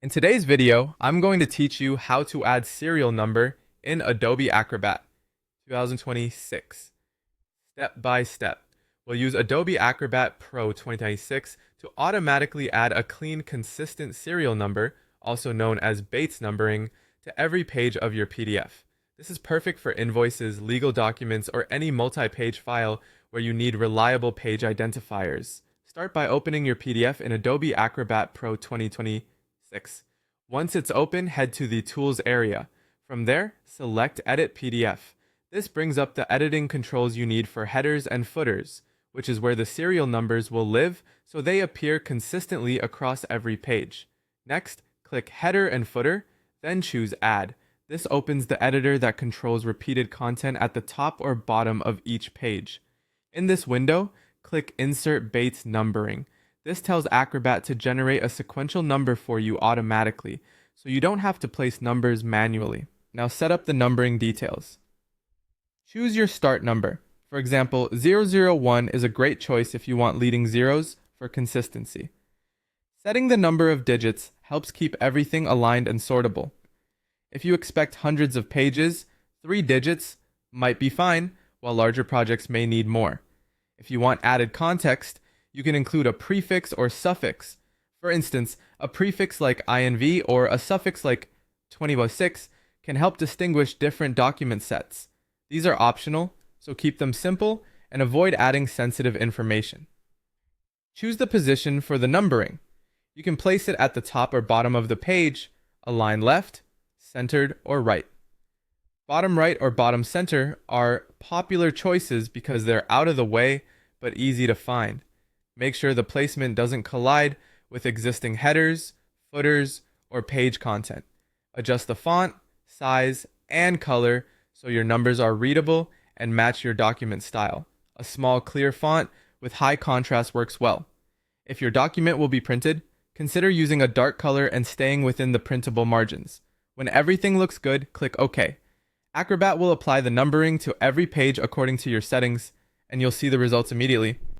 In today's video, I'm going to teach you how to add serial number in Adobe Acrobat 2026, step by step. We'll use Adobe Acrobat Pro 2026 to automatically add a clean, consistent serial number, also known as Bates numbering, to every page of your PDF. This is perfect for invoices, legal documents, or any multi-page file where you need reliable page identifiers. Start by opening your PDF in Adobe Acrobat Pro 2026. Once it's open, head to the Tools area. From there, select Edit PDF. This brings up the editing controls you need for headers and footers, which is where the serial numbers will live so they appear consistently across every page. Next, click Header and Footer, then choose Add. This opens the editor that controls repeated content at the top or bottom of each page. In this window, click Insert Bates Numbering. This tells Acrobat to generate a sequential number for you automatically, so you don't have to place numbers manually. Now set up the numbering details. Choose your start number. For example, 001 is a great choice if you want leading zeros for consistency. Setting the number of digits helps keep everything aligned and sortable. If you expect hundreds of pages, 3 digits might be fine, while larger projects may need more. If you want added context, you can include a prefix or suffix. For instance, a prefix like INV or a suffix like 2006 can help distinguish different document sets. These are optional, so keep them simple and avoid adding sensitive information. Choose the position for the numbering. You can place it at the top or bottom of the page, align left, centered, or right. Bottom right or bottom center are popular choices because they're out of the way but easy to find. Make sure the placement doesn't collide with existing headers, footers, or page content. Adjust the font, size, and color so your numbers are readable and match your document style. A small, clear font with high contrast works well. If your document will be printed, consider using a dark color and staying within the printable margins. When everything looks good, click OK. Acrobat will apply the numbering to every page according to your settings, and you'll see the results immediately.